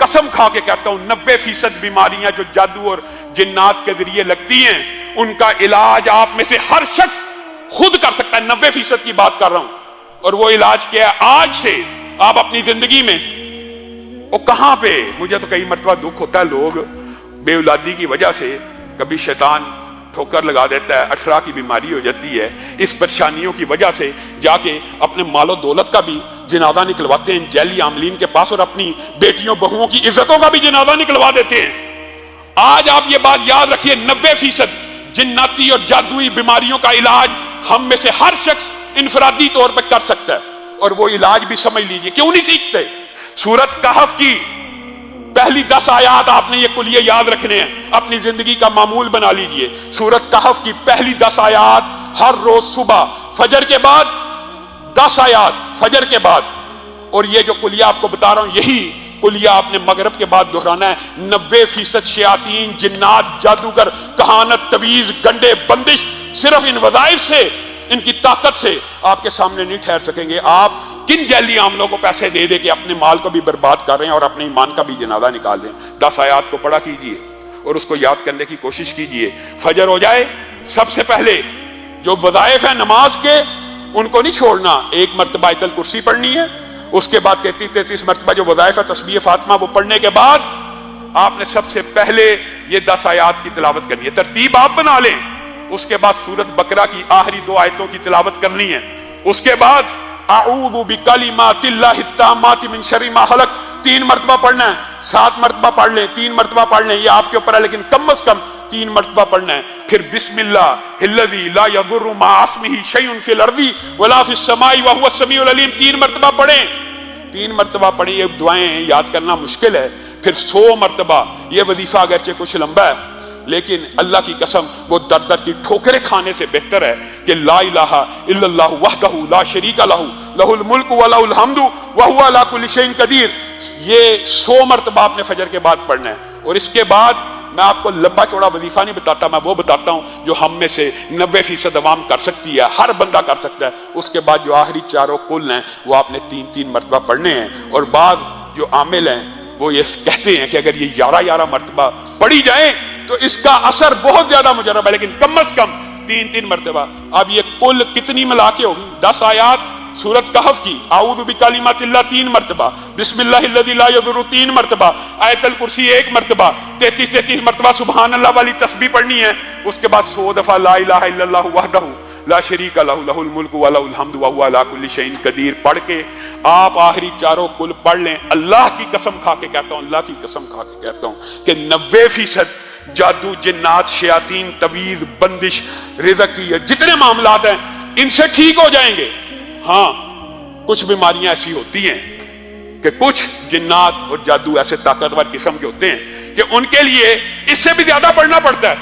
कसम खा के कहता हूं 90% बीमारियां जो जादू और जिन्नात के जरिए लगती हैं, उनका इलाज आप में से हर शख्स खुद कर सकता है। 90% की बात कर रहा हूं। और वो इलाज क्या है? आज से आप अपनी जिंदगी में, वो कहां पे, मुझे तो कई मरतबा दुख होता है, लोग बेऔलादी की वजह से कभी शैतान ठोकर लगा देता है, अठरा की बीमारी हो जाती है, इस परेशानियों की वजह से जाके अपने मालो दौलत का भी जनाजा निकलवाते हैं जैली आमलीन के पास, और अपनी बेटियों बहुओं की इज्जतों का भी जनाजा निकलवा देते हैं। आज आप ये बात याद रखिए, 90% जिन्नाती और जादुई बीमारियों का इलाज हम में से हर शख्स इनफरादी तौर पर कर सकता है। और वो इलाज भी समझ लीजिए, क्यों नहीं सीखते? सूरत कहफ की पहली 10 आयात आपने ये कुलिये याद रखने हैं, अपनी जिंदगी का मामूल बना लीजिए। सूरत कहफ की पहली 10 आयात हर रोज सुबह फजर के बाद 10 आयात फजर के बाद, और ये जो कुलिया आपको बता रहा हूं, यही कुलिया आपने मगरब के बाद दोहराना है। 90% शयातीन, जिन्नात, जादूगर, कहानत, तवीज, गंडे, बंदिश सिर्फ इन वज़ाइफ से, इनकी ताकत से आपके सामने नहीं ठहर सकेंगे। आप किन जैली आमलों को पैसे दे दे के अपने माल को भी बर्बाद कर रहे हैं और अपने ईमान का भी जनाजा निकाल रहे हैं। 10 आयात को पढ़ा कीजिए और उसको याद करने की कोशिश कीजिए। फजर हो जाए, सबसे पहले जो वज़ाइफ है नमाज के, उनको नहीं छोड़ना। 1 मरतबा आयतुल कुर्सी पढ़नी है, उसके बाद 33 मरतबा जो वज़ाइफ है तस्बीह फातिमा, वो पढ़ने के बाद आपने सबसे पहले ये 10 आयात की तिलावत करनी है। तरतीब आप बना लें। उसके बाद सूरत बकरा की आखिरी 2 आयतों की तिलावत करनी है। उसके बाद अऊज़ु बिकलिमातिल्लाहि ताम्माति मिन शर्रि मा खलक 3 मरतबा पढ़ना है। 7 मरतबा पढ़ लें, 3 मरतबा पढ़ लें, ये आपके ऊपर है, लेकिन कम से कम 3 मरतबा पढ़ना है। फिर बिस्मिल्लाहिल्लज़ी ला यदुर्रु मा इस्मिही शैउन फिल अर्दी वला फिस समाई व हुवस समीउल अलीम 3 मरतबा पढ़ें। 3 मरतबा पढ़ें। ये दुआएं याद करना मुश्किल है। फिर 100 मरतबा, ये वजीफा अगरचे कुछ लंबा है, लेकिन अल्लाह की कसम वो दर दर की ठोकरें खाने से बेहतर है कि ला इलाहा इल्लल्लाहु वहदहु ला शरीका लहू लहुल मुल्कु व लहुल हम्दु व हुवा अला कुल्लि शैइन कदीर। ये 100 मरतबा आपने फजर के बाद पढ़ना है। और इसके बाद मैं आपको लंबा चौड़ा वजीफा नहीं बताता, मैं वो बताता हूं जो हम में से 90% अवाम कर सकती है, हर बंदा कर सकता है। उसके बाद जो आखिरी 4 कुल हैं वो आपने 3-3 मरतबा पढ़ने हैं। और बाद जो आमिल हैं वो ये कहते हैं कि अगर ये 11 मरतबा पढ़ी जाए तो इसका असर बहुत ज्यादा मुजर्रब है, लेकिन कम से कम 3-3 मरतबा। अब ये कुल कितनी मिला के होगी? 10 आयात सूरत कहफ की, आऊज़ु बिकलिमातिल्लाह 3 मरतबा, बिस्मिल्लाहिल्लज़ी ला यदुर्रु 3 मरतबा, आयतुल कुर्सी 1 मरतबा, 33 मरतबा सुभान अल्लाह वाली तस्बीह पढ़नी है। उसके बाद 100 दफा ला इलाहा इल्लल्लाहु वहदहु ला शरीका लहू लहुल मुल्कु व लहुल हम्दु व हुवा अला कुल्लि शैइन कदीर पढ़ के आप आखिरी 4 कुल पढ़ लें। अल्लाह की कसम खा के कहता हूं, अल्लाह की कसम खा के कहता हूं कि 90% जादू, जिन्नात, शयातीन, तवीज, बंदिश, रिज़की, जितने मामलात हैं इनसे ठीक हो जाएंगे। हाँ, कुछ बीमारियां ऐसी होती हैं कि कुछ जिन्नात और जादू ऐसे ताकतवर किस्म के होते हैं कि उनके लिए इससे भी ज्यादा पढ़ना पड़ता है।